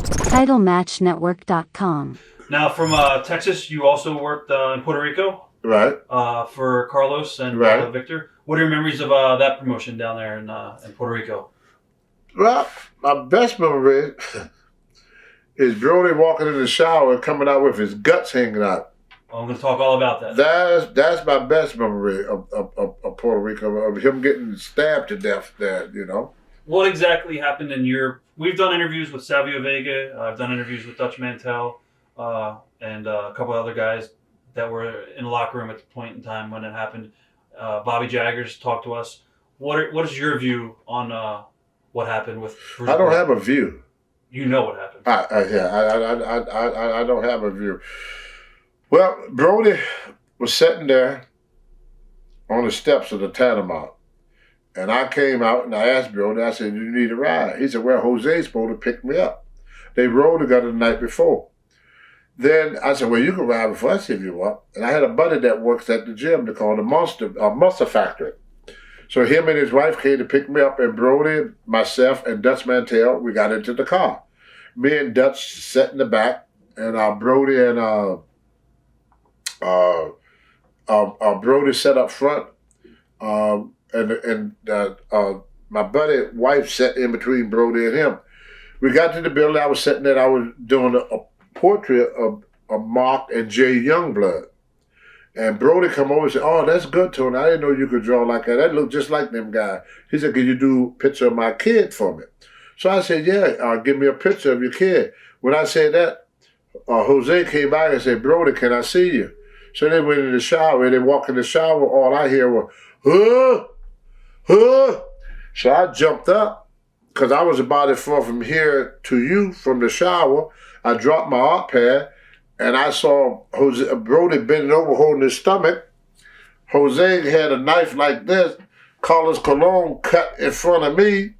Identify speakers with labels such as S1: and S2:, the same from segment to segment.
S1: TitleMatchNetwork.com.
S2: Now, from Texas, you also worked in Puerto Rico.
S3: Right.
S2: For Carlos and Victor. What are your memories of that promotion down there in Puerto Rico?
S3: Well, my best memory is Brody walking in the shower and coming out with his guts hanging out.
S2: Well, I'm going to talk all about that.
S3: That's my best memory of Puerto Rico, of him getting stabbed to death there, you know.
S2: What exactly happened in your... We've done interviews with Savio Vega. I've done interviews with Dutch Mantel and a couple other guys that were in the locker room at the point in time when it happened. Bobby Jaggers talked to us. What is your view on what happened with Bruiser?
S3: I don't have a view.
S2: You know what happened.
S3: I don't have a view. Well, Brody was sitting there on the steps of the Tanamount. And I came out and I asked Brody, I said, "You need a ride?" He said, "Well, Jose's supposed to pick me up." They rode together the night before. Then I said, "Well, you can ride with us if you want." And I had a buddy that works at the gym they call the Monster Factory. So him and his wife came to pick me up, and Brody, myself, and Dutch Mantel, we got into the car. Me and Dutch sat in the back, and Brody and Brody sat up front, and my buddy wife sat in between Brody and him. We got to the building. I was sitting there. I was doing a portrait of Mark and Jay Youngblood. And Brody come over and said, "Oh, that's good, Tony. I didn't know you could draw like that. That looked just like them guys." He said, "Can you do a picture of my kid for me?" So I said, "Yeah, give me a picture of your kid." When I said that, Jose came by and said, "Brody, can I see you?" So they went in the shower, and they walked in the shower. All I hear was, "Huh? Huh?" So I jumped up, because I was about as far from here to you from the shower. I dropped my art pad, and I saw Brody bending over holding his stomach. Jose had a knife like this. Carlos Colon cut in front of me,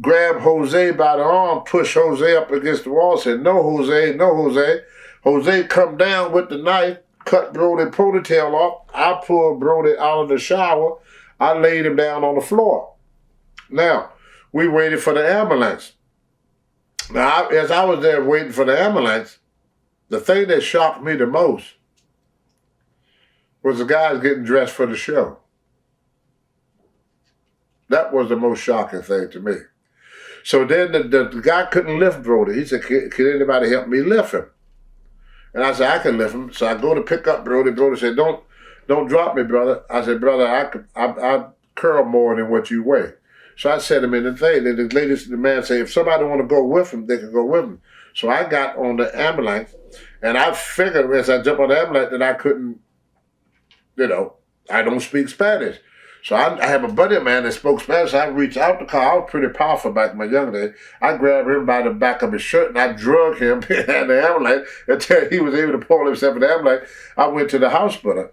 S3: grabbed Jose by the arm, pushed Jose up against the wall, said, "No, Jose, no, Jose." Jose come down with the knife, cut Brody's ponytail off. I pulled Brody out of the shower. I laid him down on the floor. Now, we waited for the ambulance. Now, as I was there waiting for the ambulance, the thing that shocked me the most was the guys getting dressed for the show. That was the most shocking thing to me. So then the guy couldn't lift Brody. He said, can anybody help me lift him?" And I said, "I can lift him." So I go to pick up Brody. Brody said, don't drop me, brother." I said, "Brother, I curl more than what you weigh." So I set him in the thing. And the man said, if somebody want to go with him, they can go with him. So I got on the ambulance, and I figured as I jumped on the ambulance that I couldn't, I don't speak Spanish. So I have a buddy of mine that spoke Spanish. I reached out the car. I was pretty powerful back in my young days. I grabbed him by the back of his shirt, and I drug him behind the ambulance until he was able to pull himself in the ambulance. I went to the hospital.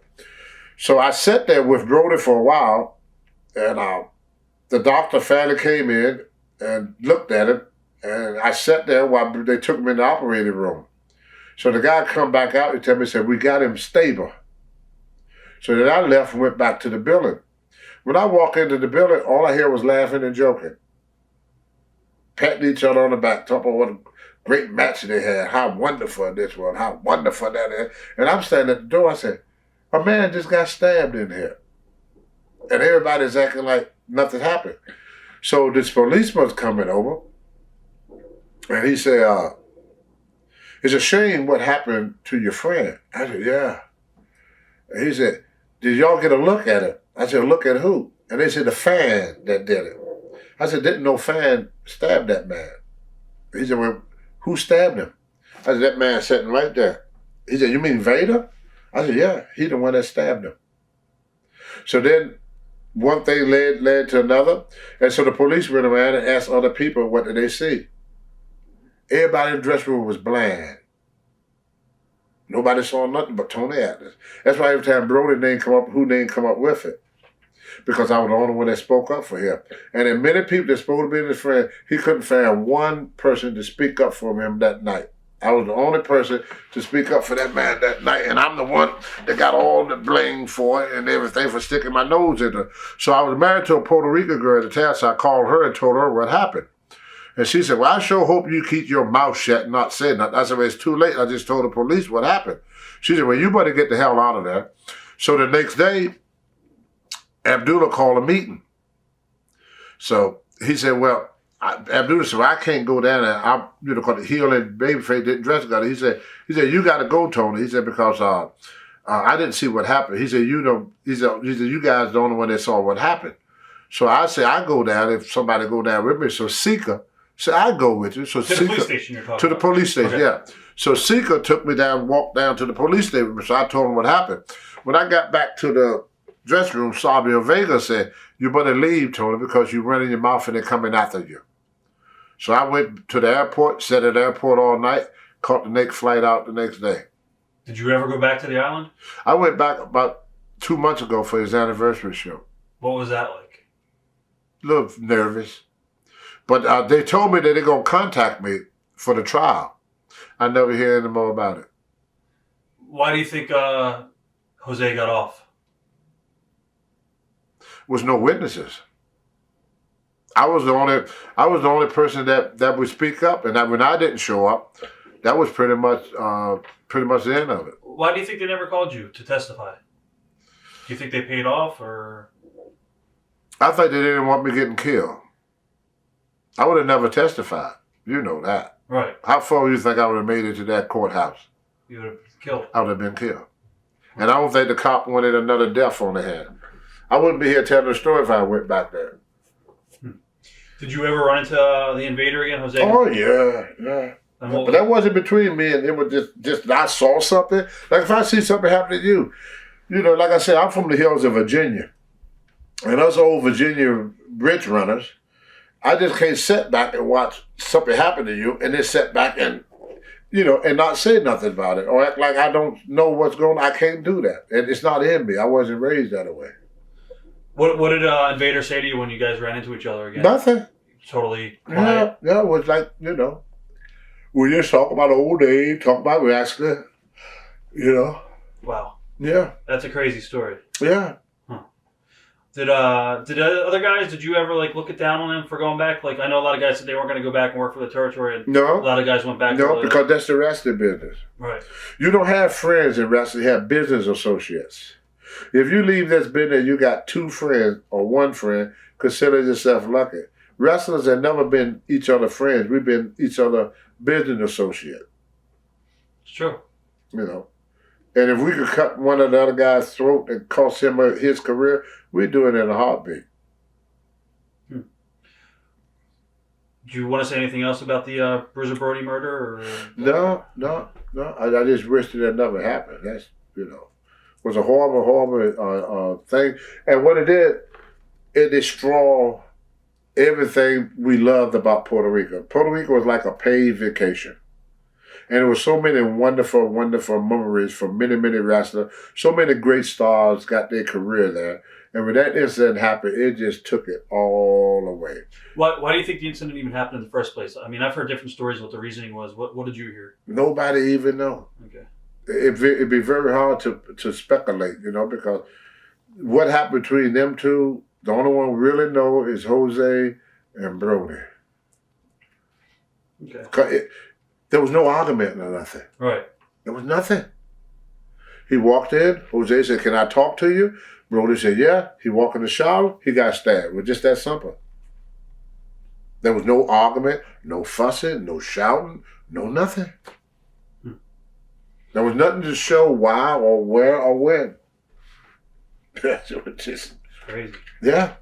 S3: So I sat there with Brody for a while, and the doctor finally came in and looked at him, and I sat there while they took him in the operating room. So the guy come back out and tell me, said, "We got him stable." So then I left and went back to the building. When I walked into the building, all I hear was laughing and joking. Patting each other on the back, talking about what a great match they had, how wonderful this was, how wonderful that is. And I'm standing at the door, I said, a man just got stabbed in here. And everybody's acting like nothing happened. So this policeman's coming over, and he said, "It's a shame what happened to your friend." I said, "Yeah." And he said, "Did y'all get a look at it?" I said, "Look at who?" And they said, "The fan that did it." I said, "Didn't no fan stab that man?" He said, "Well, who stabbed him?" I said, "That man sitting right there." He said, "You mean Vader?" I said, "Yeah, he the one that stabbed him." So then one thing led to another. And so the police went around and asked other people, what did they see? Everybody in the dressing room was bland. Nobody saw nothing but Tony Atlas. That's why every time Brody name come up, who name come up with it? Because I was the only one that spoke up for him. And in many people that supposed to be his friend, he couldn't find one person to speak up for him that night. I was the only person to speak up for that man that night, and I'm the one that got all the blame for it and everything for sticking my nose in her. So I was married to a Puerto Rico girl at the time, so I called her and told her what happened. And she said, well, I sure hope you keep your mouth shut and not say nothing. I said, well, it's too late. I just told the police what happened. She said, well, you better get the hell out of there. So the next day, Abdullah called a meeting. So he said, well, Abdullah said, well, I can't go down there. I'm, because the heel and babyface didn't dress together. He said, you got to go, Tony. He said, because I didn't see what happened. He said, he said, you guys the only one that saw what happened. So I said, I go down if somebody go down with me. So Sika said, I go with you. So
S2: to the police station you're talking
S3: To the
S2: about.
S3: police station,
S2: Okay.
S3: yeah. So Sika took me down, walked down to the police station. So I told him what happened. When I got back to the dressing room, Savio Vega said, you better leave, Tony, because you're running your mouth and they're coming after you. So I went to the airport, sat at the airport all night, caught the next flight out the next day.
S2: Did you ever go back to the island?
S3: I went back about 2 months ago for his anniversary show.
S2: What was that like?
S3: A little nervous. But they told me that they're going to contact me for the trial. I never hear any more about it.
S2: Why do you think Jose got off?
S3: Was no witnesses. I was the only person that would speak up, and when I didn't show up, that was pretty much the end of it.
S2: Why do you think they never called you to testify? Do you think they paid off, or?
S3: I thought they didn't want me getting killed. I would have never testified. You know that.
S2: Right.
S3: How far do you think I would have made it to that courthouse?
S2: You would have killed.
S3: I would have been killed. And I don't think the cop wanted another death on the head. I wouldn't be here telling the story if I went back there.
S2: Did you ever run into the invader again, Jose?
S3: Oh, yeah.
S2: And what
S3: But that wasn't between me and it was just I saw something. Like if I see something happen to you, like I said, I'm from the hills of Virginia. And us old Virginia bridge runners, I just can't sit back and watch something happen to you and then sit back and, and not say nothing about it or act like I don't know what's going on. I can't do that. And it's not in me. I wasn't raised that way.
S2: What did Invader say to you when you guys ran into each other again?
S3: Nothing.
S2: Totally quiet.
S3: Yeah, it was like, we just talk about old days, talk about wrestling,
S2: Wow.
S3: Yeah.
S2: That's a crazy story.
S3: Yeah.
S2: Did other guys, did you ever look it down on them for going back? I know a lot of guys said they weren't going to go back and work for the territory, and
S3: No.
S2: a lot of guys went back.
S3: No, because that's the wrestling business.
S2: Right.
S3: You don't have friends in wrestling, you have business associates. If you leave this business, you got 2 friends or 1 friend, consider yourself lucky. Wrestlers have never been each other friends. We've been each other business associates.
S2: It's true.
S3: And if we could cut one of the other guy's throat and cost him his career, we'd do it in a heartbeat.
S2: Do you want to say anything else about the Bruiser Brody murder? Or?
S3: No. I just wish that it never happened. That's, was a horrible, horrible thing. And what it did, it destroyed everything we loved about Puerto Rico. Puerto Rico was like a paid vacation. And there were so many wonderful, wonderful memories from many, many wrestlers. So many great stars got their career there. And when that incident happened, it just took it all away.
S2: Why do you think the incident even happened in the first place? I mean, I've heard different stories what the reasoning was. What did you hear?
S3: Nobody even know.
S2: Okay.
S3: It'd be very hard to speculate, because what happened between them two, the only one we really know is Jose and Brody.
S2: Okay.
S3: There was no argument or nothing.
S2: Right.
S3: There was nothing. He walked in. Jose said, "Can I talk to you?" Brody said, "Yeah." He walked in the shower. He got stabbed. It was just that simple. There was no argument, no fussing, no shouting, no nothing. There was nothing to show why or where or when. It was just
S2: Crazy.
S3: Yeah.